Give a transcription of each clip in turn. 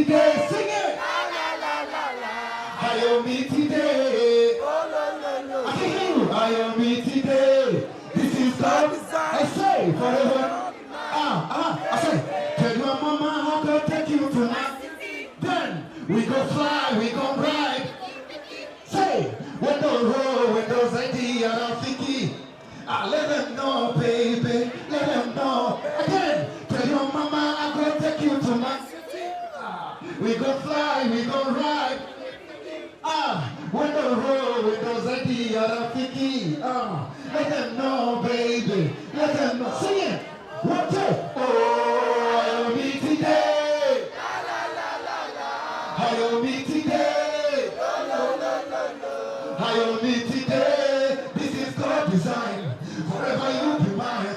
today, sing it. I am me today. I hear you. I am me today. This is God. I say forever. I say, tell your mama I'm gonna take you tonight. Then we go fly, we go ride. Say, when those roll, when those ideas are thinking, let them know, baby, let them know. Again, tell your mama I'm gonna take you tonight. We go fly, we go ride. When the road, when those ideas are thinking, let them know, baby, let them know. Sing it. One, two. Oh, I am me today. I am me today. I am me today. This is God's design. Forever you be mine.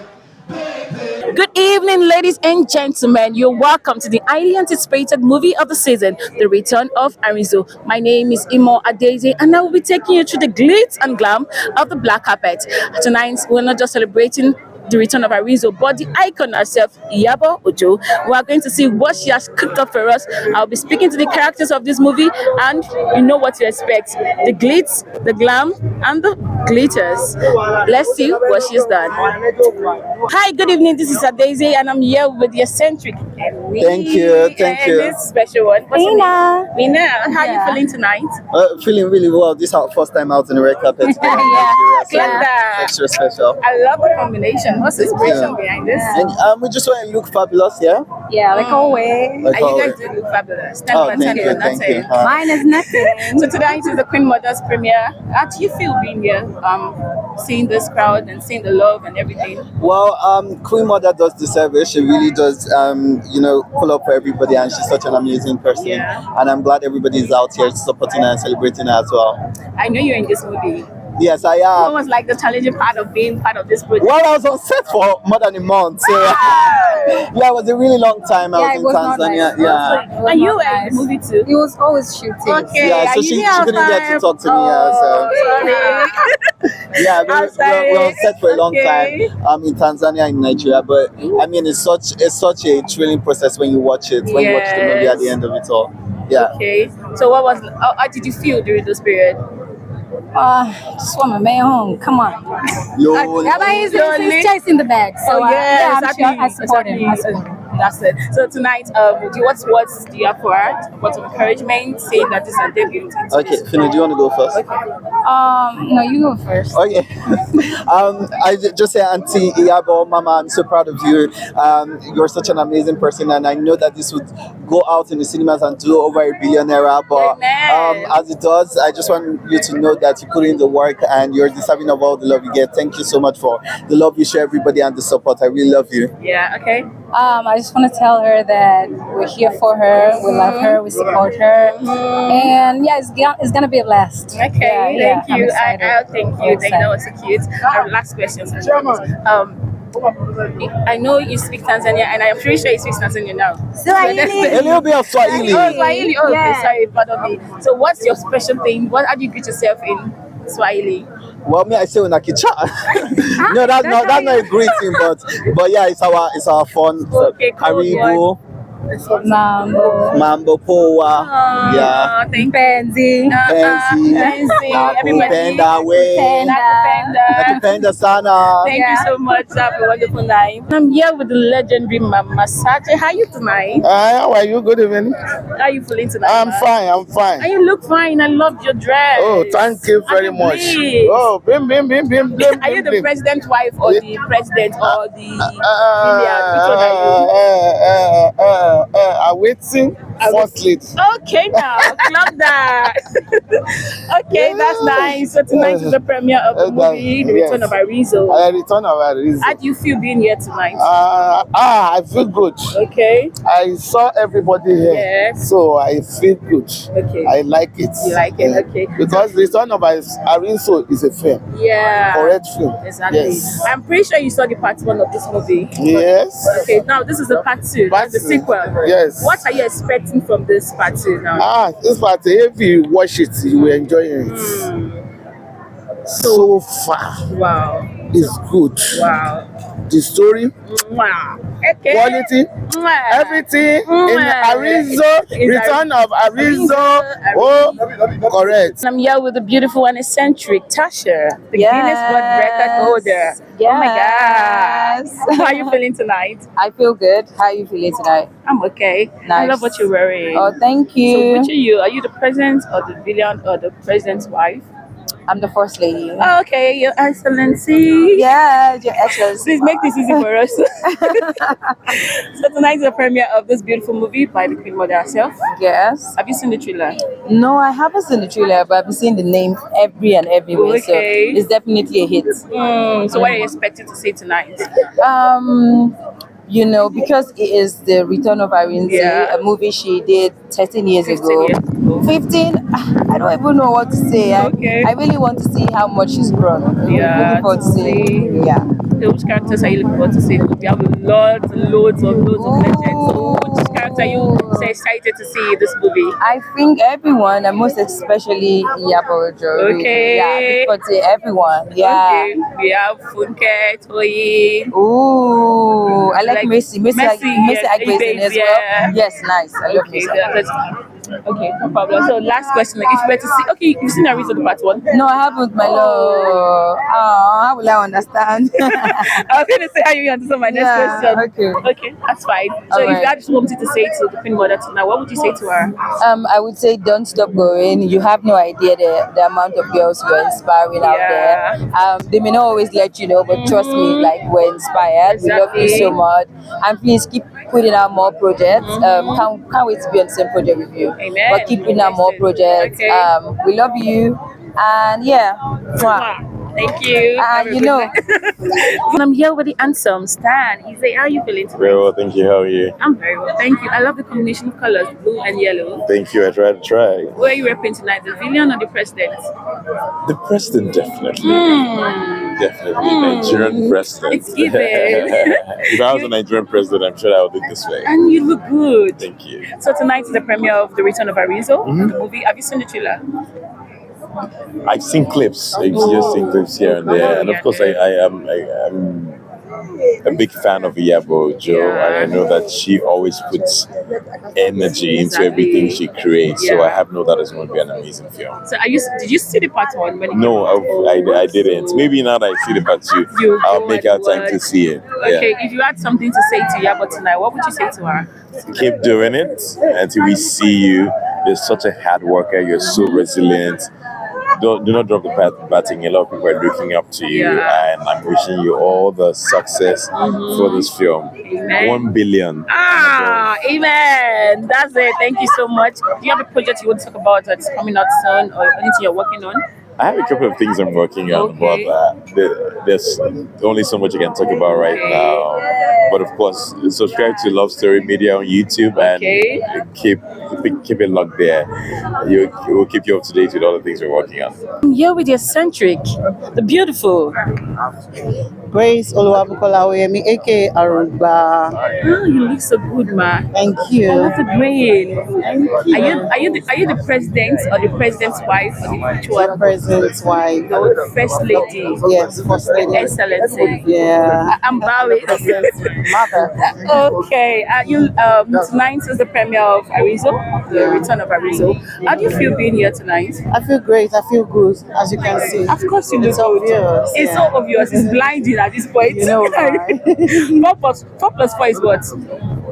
Good evening, ladies and gentlemen. You're welcome to the highly anticipated movie of the season, The Return of Arinzo. My name is Iyabo Ojo, and I will be taking you through the glitz and glam of the black carpet. Tonight, we're not just celebrating the return of Arinzo, but the icon herself, Iyabo Ojo. We are going to see what she has cooked up for us. I'll be speaking to the characters of this movie, and you know what to expect: the glitz, the glam, and the glitters. Let's see what she's done. Hi, good evening. This is Daisy, and I'm here with the eccentric. Thank you. This special one. Mina, how are you feeling tonight? Feeling really well. This is our first time out in the red carpet. Extra special. I love the combination. What's the inspiration behind this? And we just want to look fabulous, yeah? Yeah, like always. Like And you always. guys do look fabulous. 10 Oh, out of 10 thank you, for thank you. nothing. Mine is nothing. So tonight is the Manyother's premiere. How do you feel being here, seeing this crowd and seeing the love and everything? Well, Manyother does deserve it. She really does, pull up for everybody, and she's such an amazing person. Yeah. And I'm glad everybody's out here supporting her and celebrating her as well. I know you're in this movie. Yes, I What am. was like the challenging part of being part of this project? Well, I was on set for more than a month. So, yeah, it was a really long time. I Yeah, was it in was not Tanzania. nice. Yeah. And you were in the movie too? He was always shooting. Okay. Yeah, so and she you didn't couldn't have get to time? talk to me. Sorry. Yeah, I'm sorry. we're on set for a long Okay. time. In Tanzania, in Nigeria, but I mean, it's such a thrilling process when you watch it, when you watch the movie at the end of it all. Yeah. Okay. So how did you feel during this period? Just want my man home. Come on. Yo, He's chasing the bag. So yeah, I'm sure I support him. I support him. That's it. So tonight, what's do you have for art? What's of encouragement, saying that this is a debut? okay, Fino, do you want to go first? No, you go first. Okay. I just say, Auntie Iyabo, Mama, I'm so proud of you. You're such an amazing person, and I know that this would go out in the cinemas and do over $1 billion. But as it does, I just want you to know that you put in the work and you're deserving of all the love you get. Thank you so much for the love you share everybody and the support. I really love you. Yeah. Okay. I just want to tell her that we're here for her. We love her. We support her. And yeah, it's gonna be a blast. Okay. Yeah, Thank you. I'm excited. Thank you. Thank you. That was so cute. Last question. I know you speak Tanzania, and I'm pretty sure you speak Tanzania now. A little bit of Swahili. Oh, Swahili. Oh, Yeah. okay, sorry, pardon me. So, what's your special thing? How do you greet yourself in Swahili? Well, me, I say unakicha. No, that's not a greeting, but yeah, it's our fun. Okay, cool, Karibu, Mambo. Poa, yeah. Thank you. Penzi. Fancy. Everybody. Nakupenda we. Nakupenda sana. Thank you so much. Have a wonderful night. I'm here with the legendary Mama Sache. How are you tonight? How are you? Good evening. How are you feeling tonight? I'm ma? fine. I'm fine. And you look fine. I loved your dress. Oh, thank you very And you much. breathe. Oh, bim. Are you the president's wife or the president or the William? Which one are you? I'm waiting. First lady. Okay, now love that. Okay, that's nice. So tonight is the premiere of the movie, The Return of Arinzo. Return of Arinzo. How do you feel being here tonight? I feel good. Okay. I saw everybody here, Yes. so I feel good. Okay. I like it. You like it? Okay. Because the Return of Arinzo is a film, Yeah. correct film. Exactly. Yes. I'm pretty sure you saw the part 1 of this movie. Yes. Okay, now this is the part 2. That's the sequel. Yes. What are you expecting from this part 2 now? This part, if you watch it, you will enjoy it. so far Wow. is good. Wow. The story, Wow. Okay. quality, Mwah. everything in Mwah. Arinzo, Is Return of Arinzo. Oh, correct. I'm here with the beautiful and eccentric Tasha, the Guinness World Record holder. Yes. Oh my God. How are you feeling tonight? I feel good. How are you feeling tonight? I'm okay. I Nice. love what you're wearing. Oh, thank So you. which are you? Are you the president or the villain or the president's wife? I'm the first lady. Oh, okay, Your Excellency. Yeah, Your Excellency. Please make this easy for us. So tonight is the premiere of this beautiful movie by the Queen Mother herself. Yes. Have you seen the trailer? No, I haven't seen the trailer, but I've seen the name everywhere. Okay. So it's definitely a hit. So what are you expecting to see tonight? You know, because it is the return of Arinze, Yeah. a movie she did 13 years 15 ago. years ago. 15? I don't even know what to say. Okay. I really want to see how much she's grown. Yeah, Looking forward to to see. see. Yeah. So which characters are you looking forward to see? We have loads of legends. So which character are you so excited to see in this movie? I think everyone, and most especially Iyabo Ojo. Okay. Yeah, looking forward to everyone. Yeah. Okay. We have Funke, Toyin. Ooh, I like Messi. Messi yes, Agbezin as yeah. well. Yes, nice. I love Okay, Messi. okay, no problem. So last question, if you were to see, okay, you've seen Arinzo the part one. No, I haven't, my love. Oh, how will I understand? I was going to say how you answer my next question. Okay. Okay, that's fine. So if you had something to say to the Queen Mother tonight, what would you say to her? I would say don't stop going. You have no idea the amount of girls who are inspiring out there. They may not always let you know, but trust me, like we're inspired. We love you so much. And please keep putting out more projects. Can't wait to be on the same project with you. Amen. But keep putting out more projects. Okay. We love you. And yeah. Mwah. Thank you. You know. I'm here with the handsome Stan. He say, how are you feeling today? Very well, thank you. How are you? I'm very well, thank you. I love the combination of colors, blue and yellow. Thank you. I tried to try. Who are you repping tonight, the villain or the president? The president, definitely. Definitely. Nigerian president. It's given. If I was a Nigerian president, I'm sure I would look this way. And you look good. Thank you. So tonight is the premiere of The Return of Arinzo, the movie. Have you seen the trailer? I've seen clips. I've just seen clips here and there. And of course, I am a big fan of Iyabo Ojo. And I know that she always puts energy into everything she creates. So I have no doubt it's going to be an amazing film. So did you see the part one? No, I didn't. Maybe now that I see the part two, I'll make out time to see it. Okay, if you had something to say to Iyabo tonight, what would you say to her? Keep doing it until we see you. You're such a hard worker. You're so resilient. Do not drop the batting. A lot of people are looking up to you, and I'm wishing you all the success for this film. Amen. 1 billion. Amen. That's it. Thank you so much. Do you have a project you want to talk about that's coming out soon, or anything you're working on? I have a couple of things I'm working on, but there's only so much I can talk about right now. But of course, subscribe to Love Story Media on YouTube and keep it locked there. It will keep you up to date with all the things we're working on. I'm here with the eccentric, the beautiful Grace Oluwabukola Oyemi, aka Arugba. Oh, you look so good, ma. Thank you. I love the brain. Are you the president or the president's wife or the The president's wife. or the first lady? Yes, first lady. Excellency. Yeah. I'm bowing. Mother. Okay. Tonight is the premiere of Arinzo, the return of Arinzo. How do you feel being here tonight? I feel great. I feel good, as you can see. Of course you look It's obvious. It's so obvious. It's blinding at this point. You know why? 4 plus 4 is what?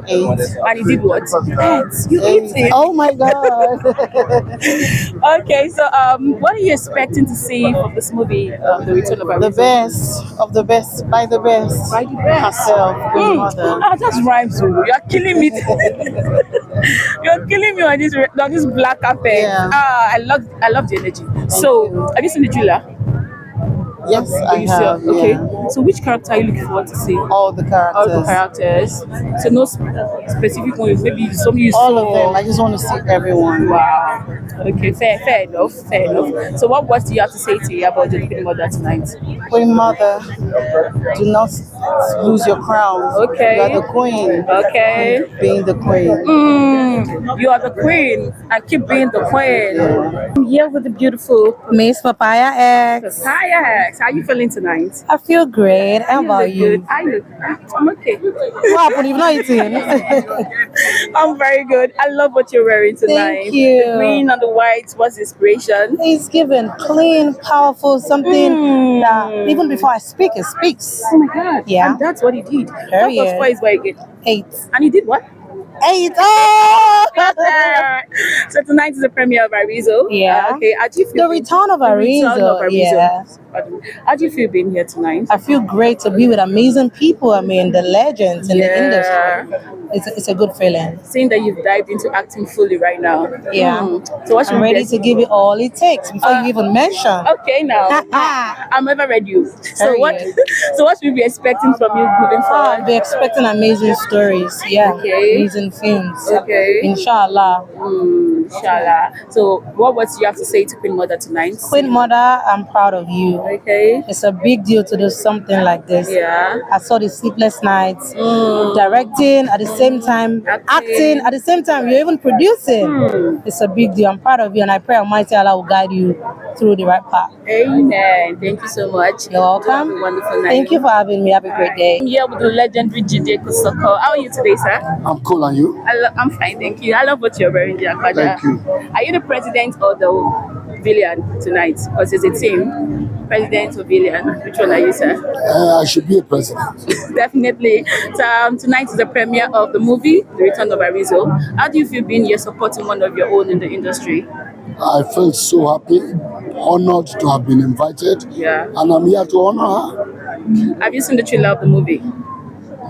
8. And he did what? You eat it. Oh my God. Okay, so what are you expecting to see from this movie, The Return of Arinzo? The best of the best, by the best. By the best. Herself, Queen Mother. That's rhymes. Oh. You're killing me. You're killing me on this black carpet. Yeah. I love the energy. So, have you seen the trailer? Yes, I You see, have. okay. Yeah. So which character are you looking forward to see? All the All the characters. characters. So no specific one. Maybe some you All saw. of them. I just want to see everyone. Wow. Okay, fair enough, fair enough. So what words do you have to say to you about the Queen Mother tonight? Queen Mother, do not lose your crown. Okay. You are the queen. Okay. Keep being the queen. You are the queen and keep being the queen. I'm here with the beautiful Miss Papaya X. Papaya. How are you feeling tonight? I feel great. How about you? Good. I'm okay. What happened? You've not eaten. I'm very good. I love what you're wearing tonight. Thank you. The green and the white. What's the inspiration? It's given clean, powerful, something that even before I speak, it speaks. Oh my God. Yeah. And that's what he did. Oh, That was yeah. 4 is what he did. 8. And he did what? 8. Oh! So tonight is the premiere of Arinzo. Yeah. Okay. How do you feel? The return of Arinzo. Yeah. How do you feel being here tonight? I feel great to be with amazing people. I mean, the legends in the industry. It's a good feeling. Seeing that you've dived into acting fully right now. Yeah. So what should I'm we ready get? to give it all it takes before you even mention. Okay, now I'm ever ready. So Very what? good. So what should we be expecting from you moving I'll forward? be expecting amazing stories. Yeah. Okay. Amazing films. Okay. Inshallah. Inshallah. So what words do you have to say to Queen Mother tonight? Queen Mother, I'm proud of you. Okay. It's a big deal to do something like this. Yeah. I saw the sleepless nights, directing at the same time, acting at the same time. You're even producing. It's a big deal. I'm proud of you, and I pray Almighty Allah will guide you through the right path. Amen. Thank you so much. You're welcome. Have a wonderful night. Thank you for having me. Have a great day. I'm here with the legendary Jide Kosoko. How are you today, sir? I'm cool, and you? I'm fine, thank you. I love what you're wearing, dear Akaja. Thank you. Are you the president or the villain tonight? Because it's a team. President or villain? Which one are you, sir? I should be a president. Definitely. So tonight is the premiere of the movie, The Return of Arinzo. How do you feel being here supporting one of your own in the industry? I felt so happy, honored to have been invited, Yeah. and I'm here to honor her. Have you seen the trailer of the movie?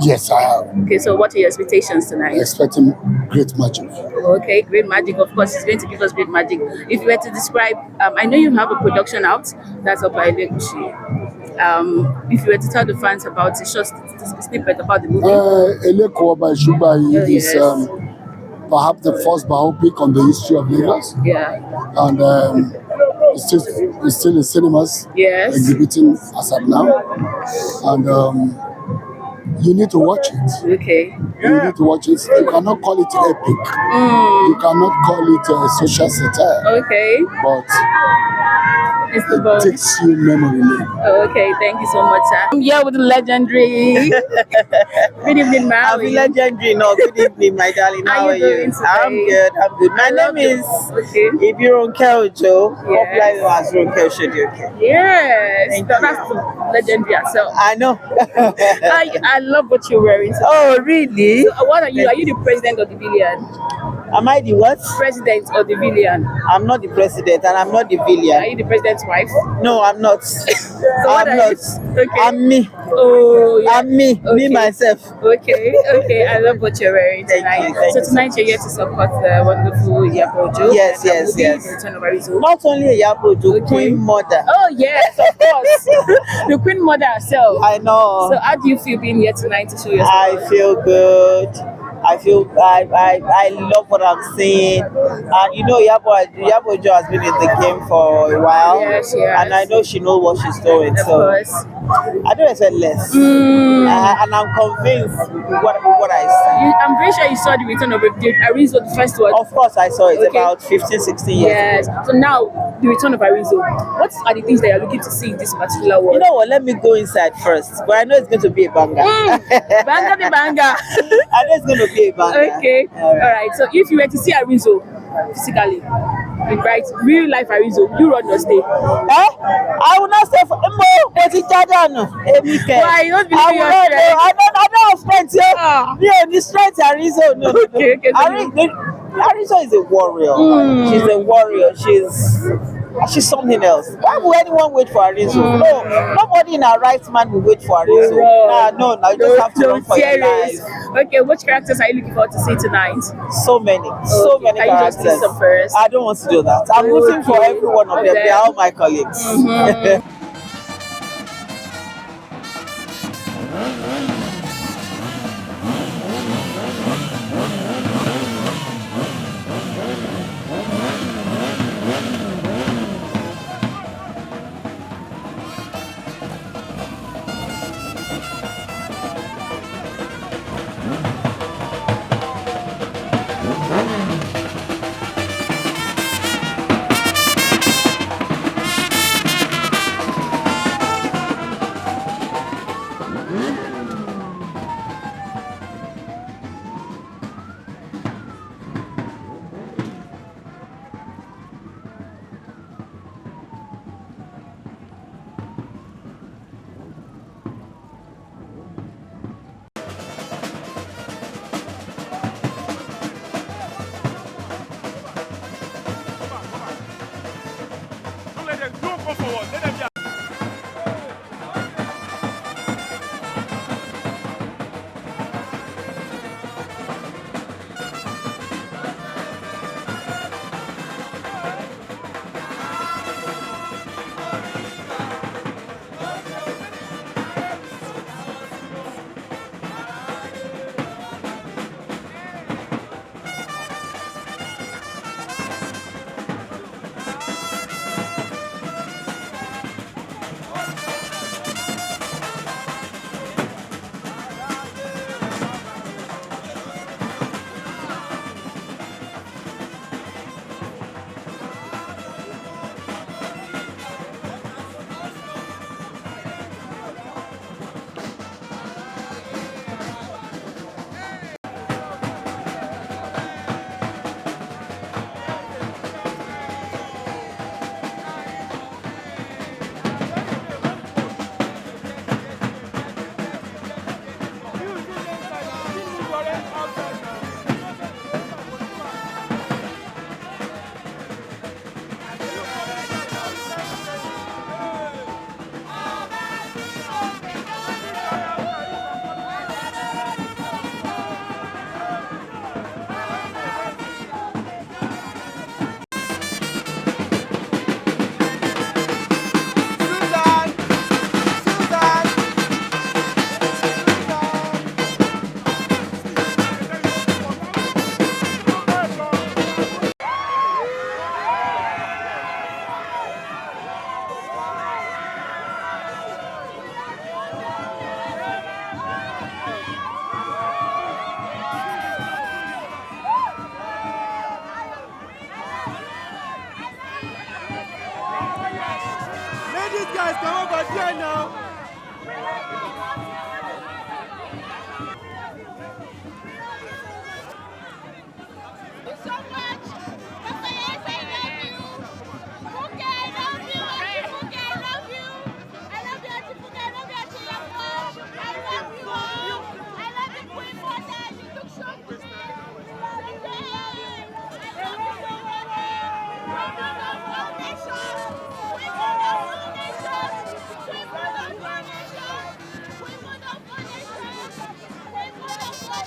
Yes, I have. Okay, so what are your expectations tonight? Expecting great magic. Okay, great magic. Of course, it's going to give us great magic. If you were to describe, I know you have a production out. That's up by Legushi. If you were to tell the fans about a short snippet about the movie. Eleko by Shubai is yes. Perhaps the first biopic on the history of Lagos, Yeah. and it's still in cinemas, Yes. exhibiting as of now, and you need to watch it. Okay. You need to watch it. You cannot call it epic. You cannot call it a social satire, Okay. but It's the it boat. takes you memory lane. Okay, thank you so much, sir. I'm here with the legendary. Good evening, ma'am. I'll be legendary. No, good evening, my darling. How are you? doing today? I'm good. I'm good. My name is Iyabo Ojo, popular known as Ronke Oshodi. Yes, Thank that's the legendary herself. I know. I love what you're wearing today. Oh, really? So, what are you? Are you the president or the villain? Am I the what? President or the villain? I'm not the president, and I'm not the Are villain. you the president's wife? No, I'm not. what I'm are not. you? Okay. I'm me. Oh, yeah. I'm me. Okay. Me myself. Okay. I love what you're wearing Thank tonight. you, thank So you. tonight you're here to support the wonderful Iyabo Ojo. Yes, and the yes, movie, yes. The Return of Arinzo. Not only Iyabo Ojo, Okay. Queen Mother. Oh yes, of course. The Queen Mother herself. I know. So how do you feel being here tonight to show your I support? feel good. I love what I'm seeing. And you know, Iyabo Ojo has been in the game for a while. Yes. And I know she knows what she's doing. Of So course. I don't expect less. And I'm convinced with what I see. I'm very sure you saw the Return of Arinzo, the first one. Of course, I saw it Okay. about 15, 16 years ago. Yes. So now the Return of Arinzo. What are the things that you're looking to see in this particular one? You know what? Let me go inside first. But I know it's going to be a banger. Banger the banger. I know it's going to be a banger. Okay. All right. So if you were to see Arinzo physically, right, real life Arinzo, you run your stay. I will not say for Mo, but it's Why? You don't believe your strength? I don't have strength here. Ah. Yeah, the strength Arinzo. No. Okay, Arinzo is a warrior. She's a warrior. She's something else. Why would anyone wait for Arinzo? No, nobody in our right mind will wait for Arinzo. No, you just have to run for your life. Okay, which characters are you looking forward to see tonight? So many Can you just see characters. some first? I don't want to do that. I'm rooting for every one of them. They are all my colleagues. Ladies, guys, come over here now. So much. Funke, I love you. Funke, I love you. Funke, I love you. I love you, Auntie Funke. I love you, Auntie Iyabo. I love you all. I love the Queen Mother. You look so good. Funke, I love you so much. Queen of all nations. Queen of all nations. Queen of all nations. Queen of all nations. Queen of all nations.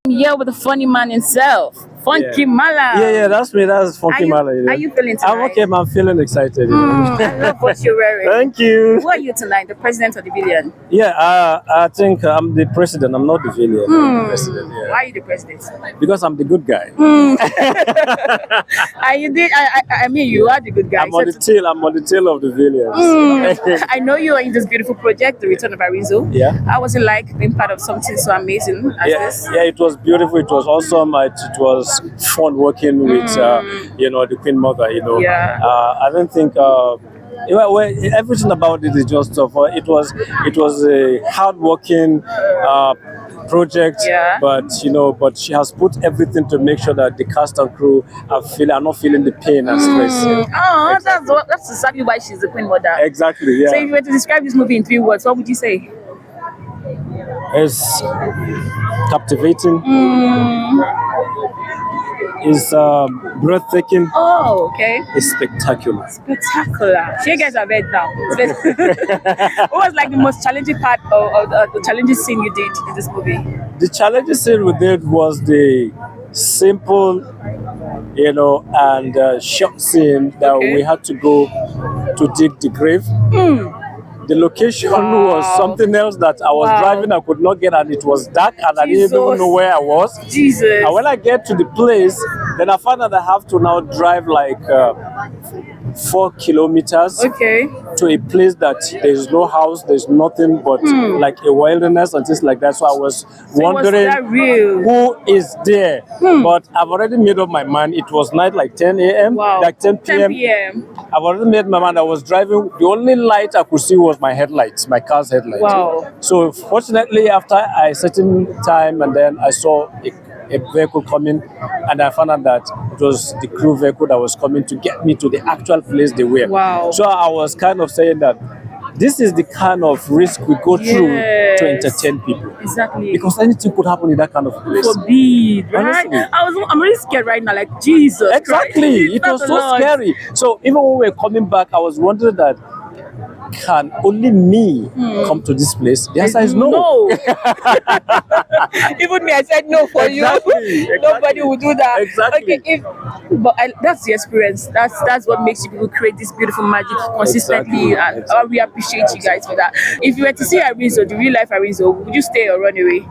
Here with the funny man himself, Funke Mala. Yeah, that's me. That's Funke Mala. Are you feeling tonight? I'm okay, man. I'm feeling excited. I love what you're wearing. Thank you. Who are you tonight, the president or the villain? Yeah, I think I'm the president. I'm not the villain. I'm the president. Yeah. Why are you the president? Because I'm the good guy. I mean, you are the good guy. I'm on the tail. I'm on the tail of the villains. I know you are in this beautiful project, The Return of Arinzo. Yeah. How was it like being part of something so amazing as this? Yeah, it was beautiful. It was awesome. It was fun working with the Queen Mother. Yeah. I don't think. Everything about it is just it was a hardworking project, but but she has put everything to make sure that the cast and crew are not feeling the pain and stress. Oh, that's exactly why she's the queen mother. Exactly, yeah. So if you were to describe this movie in 3 words, what would you say? It's captivating. It's breathtaking. Oh, okay. It's spectacular. Spectacular. So you guys are read now. What was like the most challenging part of the challenging scene you did in this movie? The challenging scene we did was the simple, and short scene that we had to go to dig the grave. The location was something else that I was driving, I could not get, and it was dark, and I didn't even know where I was. Jesus. And when I get to the place, then I found that I have to now drive like 4 kilometers to a place that there's no house, there's nothing but like a wilderness and things like that. So I was wondering who is there. But I've already made up my mind. It was night, like 10 a.m., like 10 p.m. I've already made my mind. I was driving. The only light I could see was my headlights, my car's headlights. Wow. So fortunately, after a certain time, and then I saw a vehicle coming, and I found out that it was the crew vehicle that was coming to get me to the actual place they were. Wow. So I was kind of saying that this is the kind of risk we go through to entertain people. Exactly. Because anything could happen in that kind of place. Forbid, right? I'm really scared right now, like Jesus. Exactly. Christ. It was so scary. So even when we were coming back, I was wondering that, can only me come to this place? The answer is no. Even me, I said no for you. Nobody will do that. Exactly. Okay, but that's the experience. That's what makes you people create this beautiful magic consistently, and we appreciate you guys for that. If you were to see Arinzo, the real life Arinzo, would you stay or run away?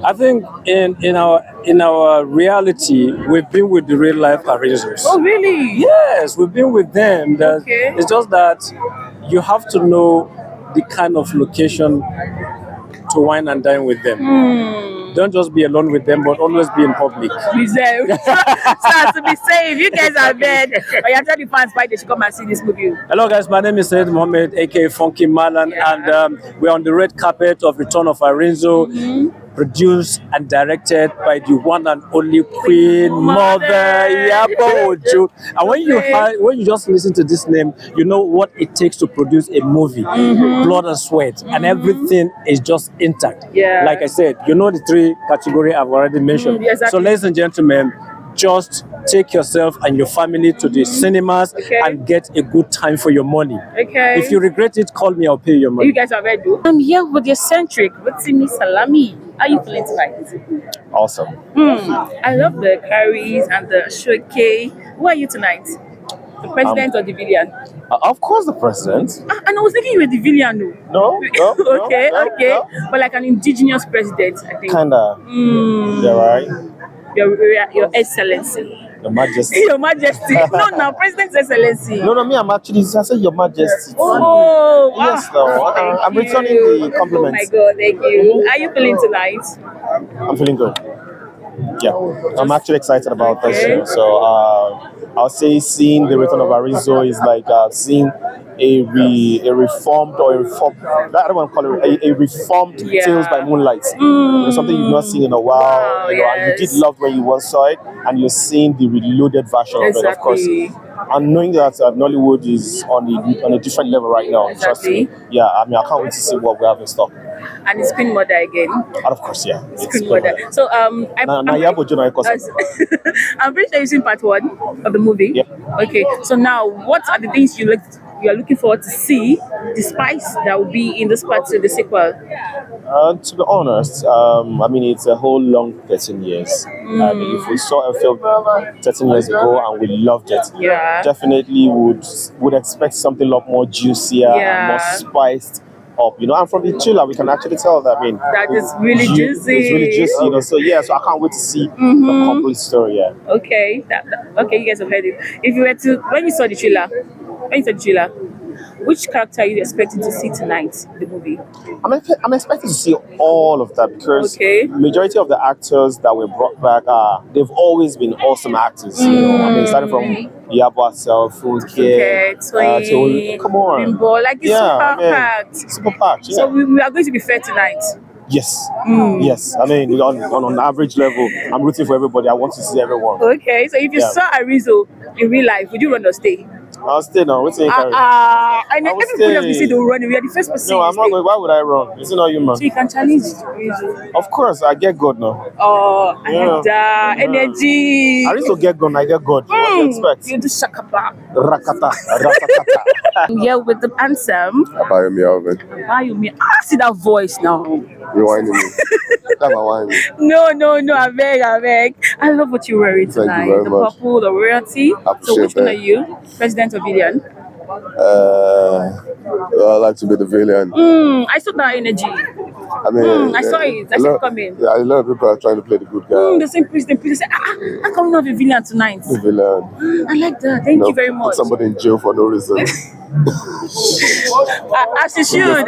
I think in our reality, we've been with the real life Arinzos. Oh, really? Yes, we've been with them. It's just that you have to know the kind of location to wine and dine with them. Don't just be alone with them, but always be in public. Reserve. So to be safe, you guys are bad. Or you tell the fans why they should come and see this movie. Hello guys, my name is Said Mohammed, aka Funke Malan, and we're on the red carpet of Return of Arinzo. Produced and directed by the one and only Queen Mother Iyabo Ojo. And when you just listen to this name, you know what it takes to produce a movie. Blood and sweat, and everything is just intact. Like I said, you know the 3 categories I've already mentioned. So ladies and gentlemen, just take yourself and your family to the cinemas and get a good time for your money. If you regret it, call me, I'll pay your money. You guys are ready. I'm here with the eccentric, Rotimi Salami. How are you feeling tonight? Awesome. I love the carries and the showcase. Who are you tonight? The president or the villain? Of course, the president. And I was thinking you were the villain, no. Okay. No. But like an indigenous president, I think. Kinda. Yeah, right. Your Excellency. Your Majesty. Your Majesty. No, President's Excellency. No, me, I'm actually, I said Your Majesty. Oh, wow. Yes, no. I'm returning the compliments. Oh my God, thank you. How are you feeling tonight? I'm feeling good. Yeah, I'm actually excited about this. So I'll say seeing the Return of Arinzo is like seeing a reformed or a reformed, I don't want to call it a reformed Tales by Moonlight. Something you've not seen in a while. And you did love when you once saw it, and you're seeing the reloaded version of it, of course. And knowing that Nollywood is on a different level right now, trust me. Yeah, I mean, I can't wait to see what we have in stock. And it's Queen Mother again. And of course, yeah. It's Queen Mother. So I'm pretty sure you've seen part 1 of the movie. Yep. Okay. So now, what are the things you are looking forward to see, the spice that will be in this part 2, the sequel? To be honest, I mean, it's a whole long 13 years. I mean, if we saw a film 13 years ago and we loved it, definitely would expect something a lot more juicier and more spiced up, and from the trailer we can actually tell that, I mean, that is really juicy. It's really juicy, so I can't wait to see the complete story. Okay, okay, you guys have heard it. If you were to, when you saw the trailer, which character are you expecting to see tonight in the movie? I'm expecting to see all of that, because majority of the actors that were brought back they've always been awesome actors. I mean, starting from Iyabo herself, Funke, Toyin, come on, Bimbo, like it's super packed. Super packed. Yeah. So we are going to be fair tonight. Yes. Yes. I mean, on average level, I'm rooting for everybody. I want to see everyone. Okay, so if you saw Arinzo in real life, would you run or stay? I'll stay now. What's in carry? And everybody else will say they'll run. We are the first person. No, I'm not going. Why would I run? Is it not human? So you can challenge Arinzo. Of course, I get God now. Oh, and energy. I used to get God, I get God. What do you expect? You do shakaba. Rakata, rakata. I'm here with the anthem. Abayomi Alvin. Abayomi. See that voice now. You're whining me. That's my whining. No, I beg. I love what you're wearing tonight. Thank you very much. The purple, the royalty. So which one are you? President or villain? I like to be the villain. I saw that energy. I mean, I saw it. I saw it coming. Yeah, a lot of people are trying to play the good guy. The same priest say, how come we not have a villain tonight? The villain. I like that. Thank you very much. Put somebody in jail for no reason. As you should.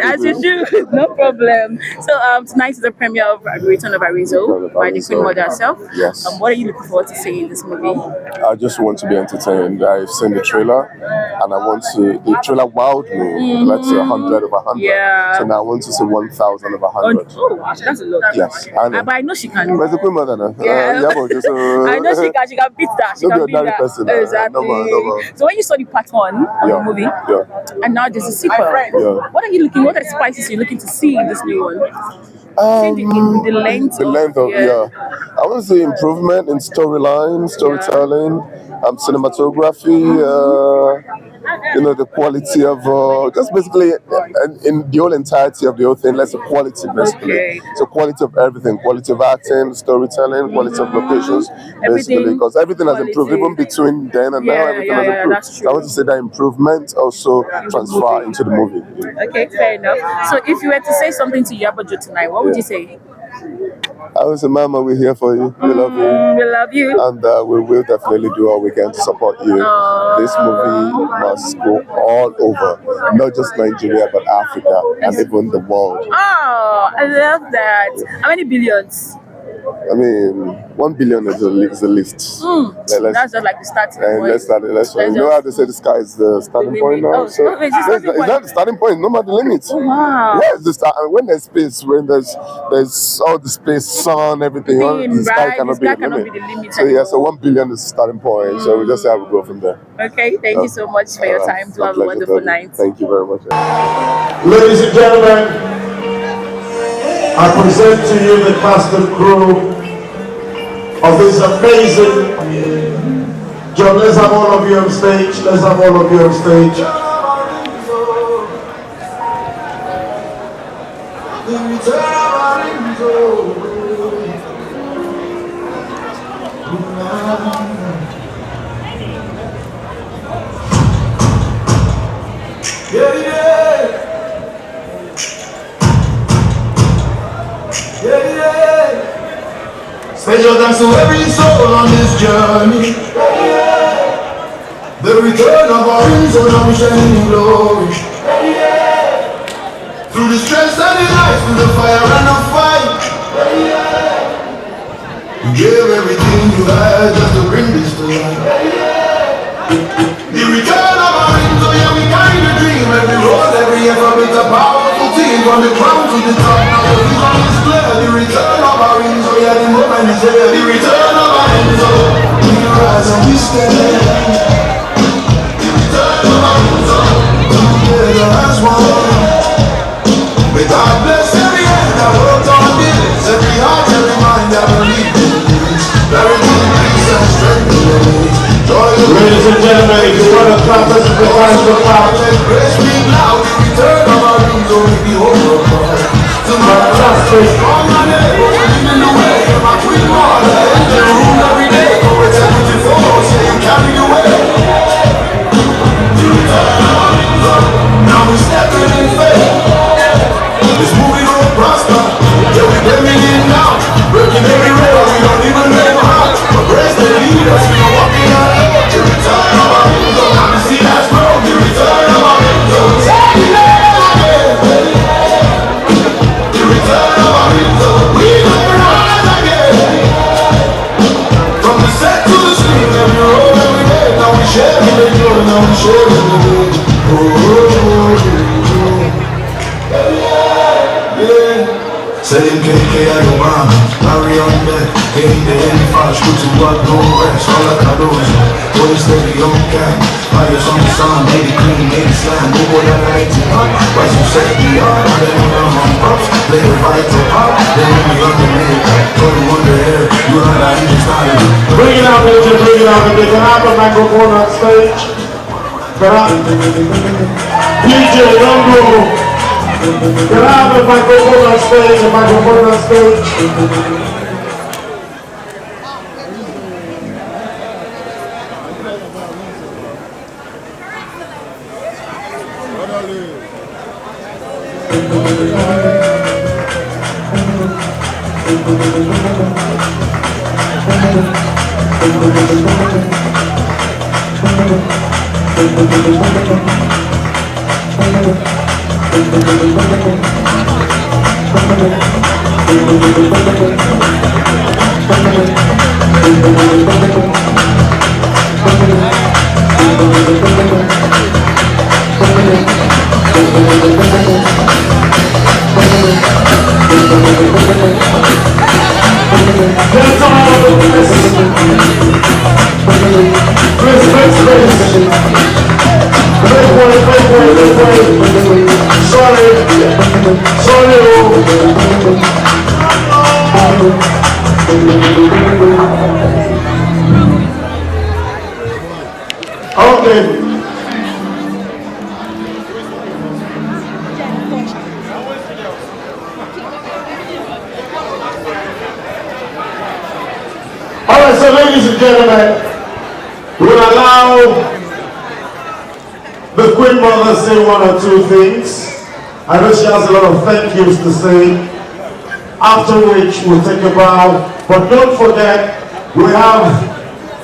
No problem. So tonight is the premiere of Return of Arinzo by the Queen Mother herself. Yes. What are you looking forward to seeing in this movie? I just want to be entertained. I've seen the trailer, and the trailer wowed me. Let's say 100 of 100. Yeah. So now I want to say 1,000 of 100. Oh, that's a lot. Yes, I know. But I know she can. But the Queen Mother now. Yeah. Iyabo Ojo, so I know she can beat that. She can beat that. Person, exactly. No. So when you saw the part 1 of the movie, and now there's a sequel, what are the spices you're looking to see in this new one? The length. I want to see improvement in storyline, storytelling, cinematography, the quality of just basically in the whole entirety of the whole thing. Let's say quality basically. Okay. So quality of everything, quality of acting, storytelling, quality of locations, basically, because everything has improved even between then and now. Everything has improved. That's true. So I want to say that improvement also transfer into the movie. Okay, fair enough. So if you were to say something to Iyabo Ojo tonight, what would you say? I would say, Mama, we're here for you. We love you. We love you. And we will definitely do all we can to support you. This movie must go all over, not just Nigeria, but Africa and even the world. Oh, I love that. How many billions? I mean, 1 billion is the least. That's just like the starting point. Let's start. You know how they say the sky is the starting point now? So it's not the starting point, no matter the limit. Oh, wow. Where is the start? When there's space, when there's all the space, sun, everything, the sky cannot be the limit. So 1 billion is the starting point. So we just say how we go from there. Okay, thank you so much for your time. To have a wonderful night. Thank you very much. Ladies and gentlemen, I present to you the cast and crew of this amazing. John, let's have all of you on stage. Let's have all of you on stage. Special thanks to every soul on this journey. The return of Arinzo, now we shining glory. Through the stress and the life, through the fire and the fight. You gave everything you had just to bring this to life. The return of Arinzo, yeah, we carry the dream. Every road, every effort, it's a powerful team. From the ground to the top, now the vision is clear. The return of Arinzo, yeah, the moment is here. The return of Arinzo, we rise and we stand. The return of Arinzo, together as one. May God bless every hand that worked on this, every heart, every mind that believed in this. Very good peace and strength in it. Ladies and gentlemen, if you want to clap, this is the time to clap. Let praise ring loud, the return of Arinzo, we behold your God. Fantastic. Strong and able, leading the way, my Queen Mother. In the room every day, go with everything for us, yeah, you carry the way. The return of Arinzo, now we're stepping in faith. This movie don't prosper, yeah, we're bringing it now. Breaking every rail, we don't even know how. But praise the leaders, we are walking out. The return of Arinzo, now we see that's wrong. The return of Arinzo, take it again. The return of Arinzo, we gonna rise again. up, no rest, all I got is boy, steady on gang. Fires on the sound, maybe clean, maybe slam. Move what I like to up, why you set me up? I don't know how I'm up, play the fight to up. Then when we got the minute, put him on the air. You know that he just started. Bring it out, Major, bring it out. Can I have a microphone on stage? Can I? DJ, don't go. Can I have a microphone on stage? A microphone on stage? Alright, so ladies and gentlemen, we'll allow the Queen Mother to say one or two things. I know she has a lot of thank yous to say, after which we'll take a bow. But don't forget, we have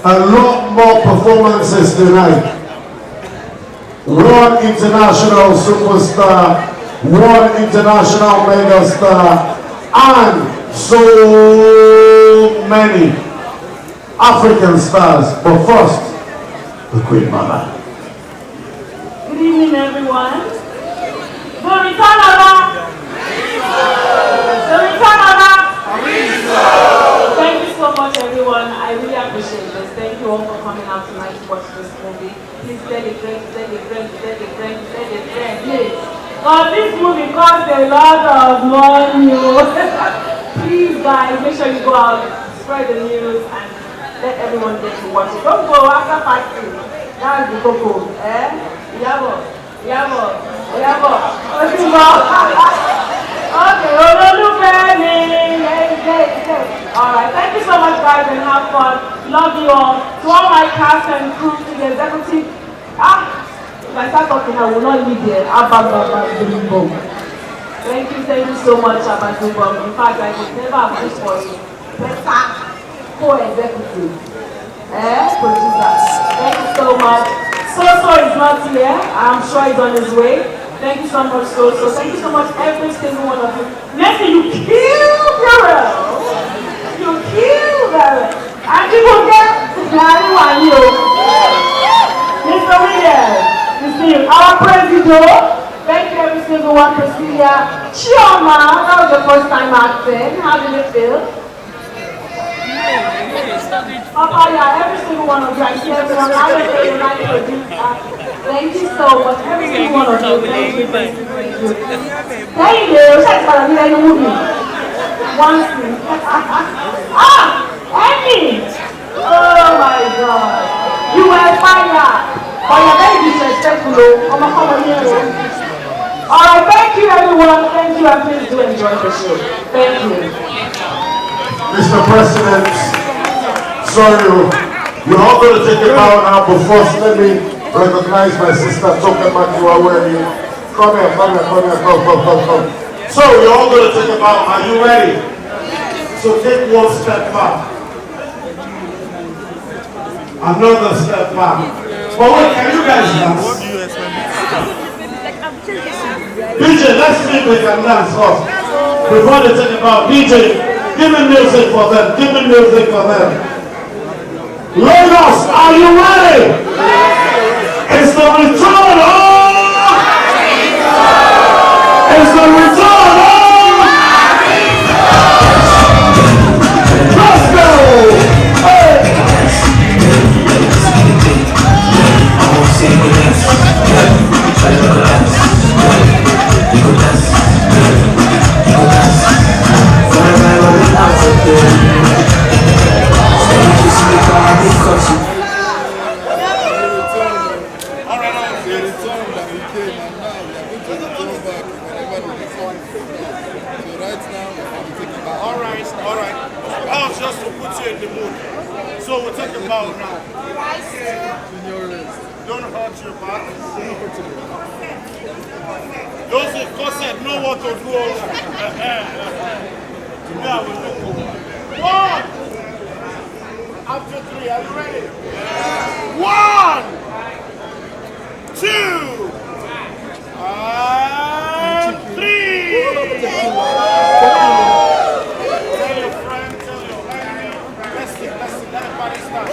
a lot more performances tonight. One international superstar, one international megastar, and so many African stars. But first, the Queen Mother. Good evening, everyone. The return of Thank you so much, everyone. I really appreciate this. Thank you all for coming out tonight to watch this movie. Please tell a friend, tell a friend, tell a friend, tell a friend. Please. Because this movie costs a lot of money. Please, guys, make sure you go out, spread the news, and let everyone get to watch it. Don't go after party. That's the cocoa. Iyabo. Okay, alright, thank you so much, guys, and have fun. Love you all. To all my cast and crew, to the executive. If I start talking, I will not leave here. Thank you so much, Abazubom. In fact, I would never have wished for you. Better co-executive. Producers. Thank you so much. So is not here. I'm sure he's on his way. Thank you so much, So. Thank you so much, every single one of you. Next thing, you kill Carol. You kill Carol. And people get everyone, you. Mr. Williams, our president. Thank you, every single one. Priscilla, Chioma, that was your first time acting. How did it feel? Papa, yeah, every single one of you. I see everyone. I will say you're not producer. Thank you so much. Every single one of you. Thank you. Thank you. That's what I'm doing in the movie. One thing. Emmy! Oh my God. You were fire. But you're very disrespectful. Come here. Alright, thank you, everyone. Thank you, and please do enjoy the show. Thank you. Mr. President, sorry, you're all going to take a bow now, but first let me recognize my sister, Toyin. Come here. So, you're all going to take a bow. Are you ready? So take one step back. Another step back. But wait, can you guys dance? DJ, let's see if we can dance first. Before they take a bow, DJ, give me music for them. Lagos, are you ready? It's the return of Let's go! Hey! bow now. Don't hurt your back. Those who corset know what to do. Today I will look over. 1. After 3, are you ready? 1, 2, and 3. Tell your friend, tell your enemy. Let's see, let everybody start.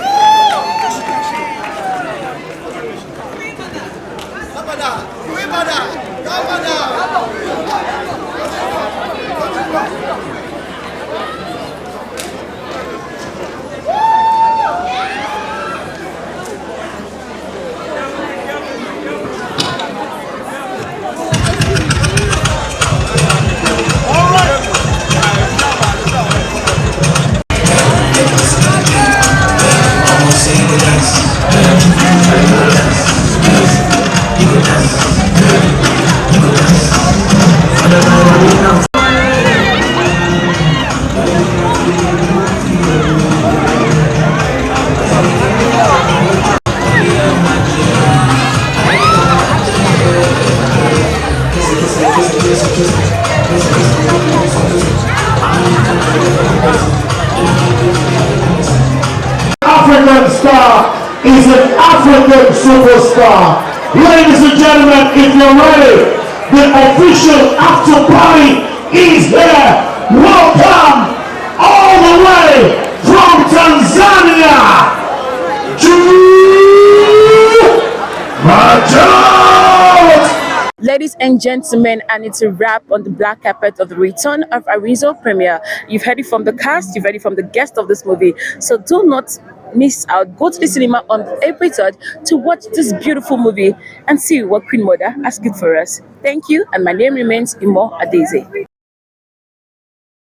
African star is an African superstar. Ladies and gentlemen, if you're ready, the official after party is here. Welcome all the way from Tanzania to Manyother. Ladies and gentlemen, and it's a wrap on the black carpet of the return of Arinzo Premiere. You've heard it from the cast, you've heard it from the guest of this movie. So do not miss out. Go to the cinema on April 3rd to watch this beautiful movie and see what Queen Mother has good for us. Thank you, and my name remains Iyabo Ojo.